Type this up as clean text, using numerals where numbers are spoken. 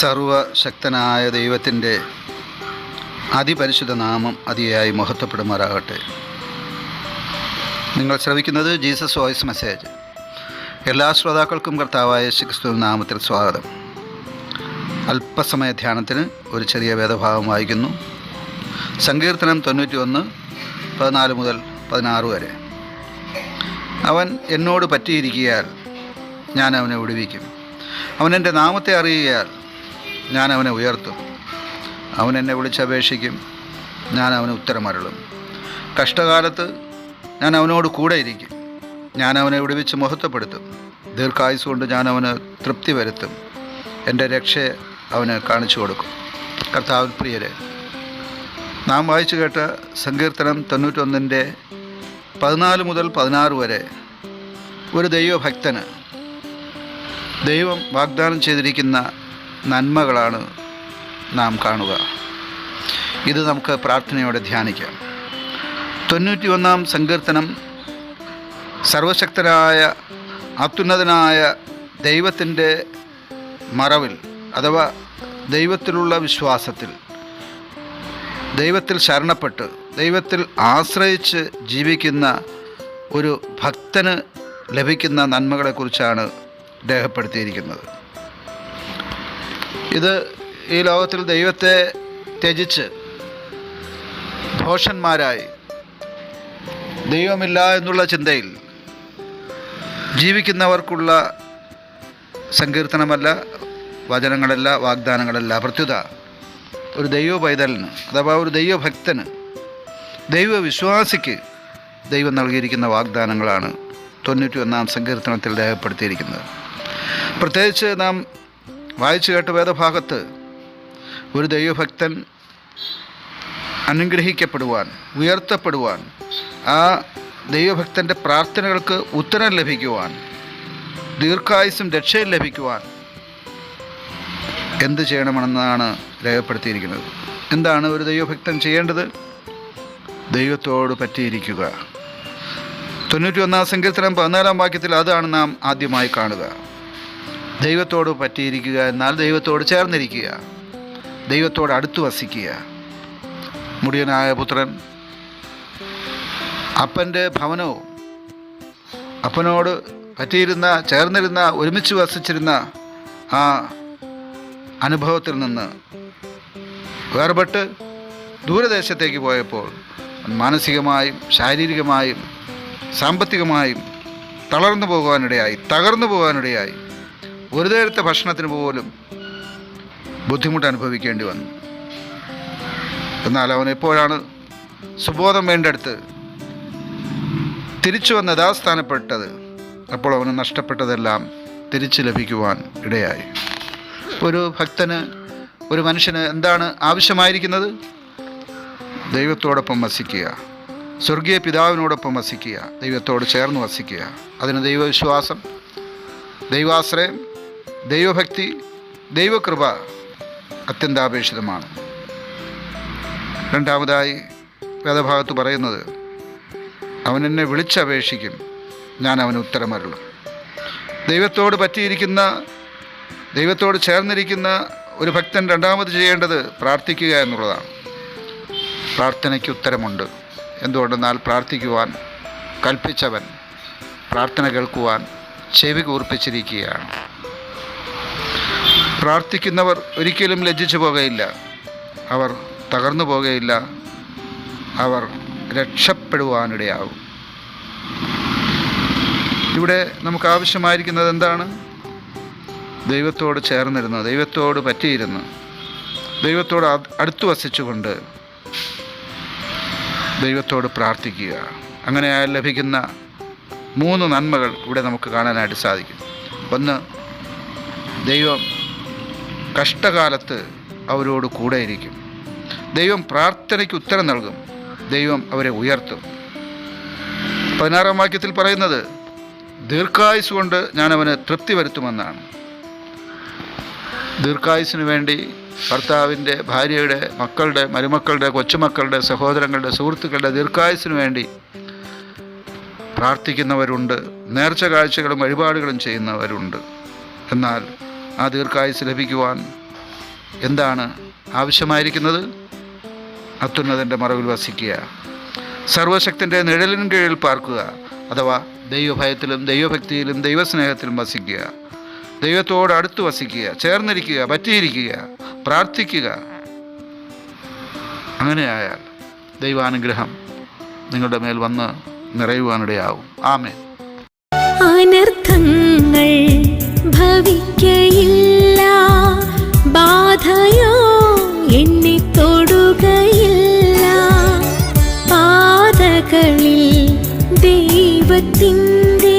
സർവശക്തനായ ദൈവത്തിൻ്റെ അതിപരിശുദ്ധ നാമം അതിയായി മഹത്വപ്പെടുമാറാകട്ടെ. നിങ്ങൾ ശ്രവിക്കുന്നത് ജീസസ് വോയിസ് മെസ്സേജ്. എല്ലാ ശ്രോതാക്കൾക്കും കർത്താവായ യേശുക്രിസ്തുവിൻ നാമത്തിൽ സ്വാഗതം. അല്പസമയ ധ്യാനത്തിന് ഒരു ചെറിയ വേദഭാഗം വായിക്കുന്നു. സങ്കീർത്തനം 91:14 മുതൽ 16 വരെ. അവൻ എന്നോട് പറ്റിയിരിക്കിയാൽ ഞാൻ അവനെ വിടുവിക്കും. അവൻ എൻ്റെ നാമത്തെ അറിയുകയാൽ ഞാൻ അവനെ ഉയർത്തും. അവൻ എന്നെ വിളിച്ചപേക്ഷിക്കും, ഞാൻ അവന് ഉത്തരമരുളും. കഷ്ടകാലത്ത് ഞാൻ അവനോട് കൂടെ ഇരിക്കും. ഞാൻ അവനെ വിടുവിച്ച് മഹത്വപ്പെടുത്തും. ദീർഘായുസ് കൊണ്ട് ഞാൻ അവന് തൃപ്തി വരുത്തും. എൻ്റെ രക്ഷയെ അവന് കാണിച്ചു കൊടുക്കും. കർത്താവിൽ പ്രിയരെ, നാം വായിച്ചു കേട്ട സങ്കീർത്തനം 91:14 മുതൽ 16 വരെ ഒരു ദൈവഭക്തന് ദൈവം വാഗ്ദാനം ചെയ്തിരിക്കുന്ന നന്മകളാണ് നാം കാണുക. ഇത് നമുക്ക് പ്രാർത്ഥനയോടെ ധ്യാനിക്കാം. 91-ാം സങ്കീർത്തനം സർവശക്തനായ അത്യുന്നതനായ ദൈവത്തിൻ്റെ മറവിൽ അഥവാ ദൈവത്തിലുള്ള വിശ്വാസത്തിൽ, ദൈവത്തിൽ ശരണപ്പെട്ട് ദൈവത്തിൽ ആശ്രയിച്ച് ജീവിക്കുന്ന ഒരു ഭക്തന് ലഭിക്കുന്ന നന്മകളെക്കുറിച്ചാണ് രേഖപ്പെടുത്തിയിരിക്കുന്നത്. ഇത് ഈ ലോകത്തിൽ ദൈവത്തെ ത്യജിച്ച് ഭോഷന്മാരായി ദൈവമില്ല എന്നുള്ള ചിന്തയിൽ ജീവിക്കുന്നവർക്കുള്ള സങ്കീർത്തനമല്ല, വചനങ്ങളല്ല, വാഗ്ദാനങ്ങളല്ല. പ്രത്യുത ഒരു ദൈവ പൈതലിന് അഥവാ ഒരു ദൈവഭക്തന്, ദൈവവിശ്വാസിക്ക് ദൈവം നൽകിയിരിക്കുന്ന വാഗ്ദാനങ്ങളാണ് 91-ാം സങ്കീർത്തനത്തിൽ രേഖപ്പെടുത്തിയിരിക്കുന്നത്. പ്രത്യേകിച്ച് നാം വായിച്ചു കേട്ട വേദഭാഗത്ത് ഒരു ദൈവഭക്തൻ അനുഗ്രഹിക്കപ്പെടുവാൻ, ഉയർത്തപ്പെടുവാൻ, ആ ദൈവഭക്തൻ്റെ പ്രാർത്ഥനകൾക്ക് ഉത്തരം ലഭിക്കുവാൻ, ദീർഘായുസ്സും രക്ഷയും ലഭിക്കുവാൻ എന്ത് ചെയ്യണമെന്നാണ് രേഖപ്പെടുത്തിയിരിക്കുന്നത്. എന്താണ് ഒരു ദൈവഭക്തൻ ചെയ്യേണ്ടത്? ദൈവത്തോട് പറ്റിയിരിക്കുക. 91-ാം സങ്കീർത്തനം 14-ാം വാക്യത്തിൽ അതാണ് നാം ആദ്യമായി കാണുക. ദൈവത്തോട് പറ്റിയിരിക്കുക എന്നാൽ ദൈവത്തോട് ചേർന്നിരിക്കുക, ദൈവത്തോട് അടുത്തു വസിക്കുക. മുടിയനായ പുത്രൻ അപ്പൻ്റെ ഭവനവും അപ്പനോട് പറ്റിയിരുന്ന, ചേർന്നിരുന്ന, ഒരുമിച്ച് വസിച്ചിരുന്ന ആ അനുഭവത്തിൽ നിന്ന് വേർപെട്ട് ദൂരദേശത്തേക്ക് പോയപ്പോൾ മാനസികമായും ശാരീരികമായും സാമ്പത്തികമായും തളർന്നു പോകാനിടയായി, തകർന്നു പോകാനിടയായി. ഒരു നേരത്തെ ഭക്ഷണത്തിന് പോലും ബുദ്ധിമുട്ട് അനുഭവിക്കേണ്ടി വന്നു. എന്നാൽ അവൻ എപ്പോഴാണ് സുബോധം വേണ്ടടുത്ത് തിരിച്ചു വന്ന് യഥാസ്ഥാനപ്പെട്ടത്, അപ്പോൾ അവന് നഷ്ടപ്പെട്ടതെല്ലാം തിരിച്ചു ലഭിക്കുവാൻ ഇടയായി. ഒരു ഭക്തന്, ഒരു മനുഷ്യന് എന്താണ് ആവശ്യമായിരിക്കുന്നത്? ദൈവത്തോടൊപ്പം വസിക്കുക, സ്വർഗീയ പിതാവിനോടൊപ്പം വസിക്കുക, ദൈവത്തോട് ചേർന്ന് വസിക്കുക. അതിന് ദൈവവിശ്വാസം, ദൈവാശ്രയം, ദൈവഭക്തി, ദൈവകൃപ അത്യന്താപേക്ഷിതമാണ്. രണ്ടാമതായി വേദഭാഗത്ത് പറയുന്നത്, അവൻ എന്നെ വിളിച്ചപേക്ഷിക്കും, ഞാൻ അവന് ഉത്തരമരുളും. ദൈവത്തോട് പറ്റിയിരിക്കുന്ന, ദൈവത്തോട് ചേർന്നിരിക്കുന്ന ഒരു ഭക്തൻ രണ്ടാമത് ചെയ്യേണ്ടത് പ്രാർത്ഥിക്കുക എന്നുള്ളതാണ്. പ്രാർത്ഥനയ്ക്ക് ഉത്തരമുണ്ട്. എന്തുകൊണ്ടെന്നാൽ പ്രാർത്ഥിക്കുവാൻ കൽപ്പിച്ചവൻ പ്രാർത്ഥന കേൾക്കുവാൻ ചെവി കൂർപ്പിച്ചിരിക്കുകയാണ്. പ്രാർത്ഥിക്കുന്നവർ ഒരിക്കലും ലജ്ജിച്ചു പോകുകയില്ല, അവർ തകർന്നു പോകുകയില്ല, അവർ രക്ഷപ്പെടുവാനിടയാകും. ഇവിടെ നമുക്ക് ആവശ്യമായിരിക്കുന്നത് എന്താണ്? ദൈവത്തോട് ചേർന്നിരുന്ന്, ദൈവത്തോട് പറ്റിയിരുന്ന്, ദൈവത്തോട് അടുത്തു വസിച്ചുകൊണ്ട് ദൈവത്തോട് പ്രാർത്ഥിക്കുക. അങ്ങനെയായാൽ ലഭിക്കുന്ന 3 നന്മകൾ ഇവിടെ നമുക്ക് കാണാനായിട്ട് സാധിക്കും. ഒന്ന്, ദൈവം കഷ്ടകാലത്ത് അവരോട് കൂടെ ഇരിക്കും. ദൈവം പ്രാർത്ഥനയ്ക്ക് ഉത്തരം നൽകും. ദൈവം അവരെ ഉയർത്തും. 16-ാം വാക്യത്തിൽ പറയുന്നത്, ദീർഘായുസ് കൊണ്ട് ഞാൻ അവന് തൃപ്തി വരുത്തുമെന്നാണ്. ദീർഘായുസിന് വേണ്ടി ഭർത്താവിൻ്റെ, ഭാര്യയുടെ, മക്കളുടെ, മരുമക്കളുടെ, കൊച്ചുമക്കളുടെ, സഹോദരങ്ങളുടെ, സുഹൃത്തുക്കളുടെ ദീർഘായുസിന് വേണ്ടി പ്രാർത്ഥിക്കുന്നവരുണ്ട്. നേർച്ച കാഴ്ചകളും വഴിപാടുകളും ചെയ്യുന്നവരുണ്ട്. എന്നാൽ ആ ദീർഘായുസ് ലഭിക്കുവാൻ എന്താണ് ആവശ്യമായിരിക്കുന്നത്? അത്യുന്നതൻ്റെ മറവിൽ വസിക്കുക, സർവശക്തൻ്റെ നിഴലിന് കീഴിൽ പാർക്കുക, അഥവാ ദൈവഭയത്തിലും ദൈവഭക്തിയിലും ദൈവസ്നേഹത്തിലും വസിക്കുക, ദൈവത്തോട് അടുത്ത് വസിക്കുക, ചേർന്നിരിക്കുക, പറ്റിയിരിക്കുക, പ്രാർത്ഥിക്കുക. അങ്ങനെയായാൽ ദൈവാനുഗ്രഹം നിങ്ങളുടെ മേൽ വന്ന് നിറയുവാനിടയാവും. ആമേൻ. അനർത്ഥങ്ങൾ ഭവിക്കയില്ല, ബാധയോ എന്നെ തൊടുകയില്ല. പാതകളിൽ ദൈവത്തിൻ്റെ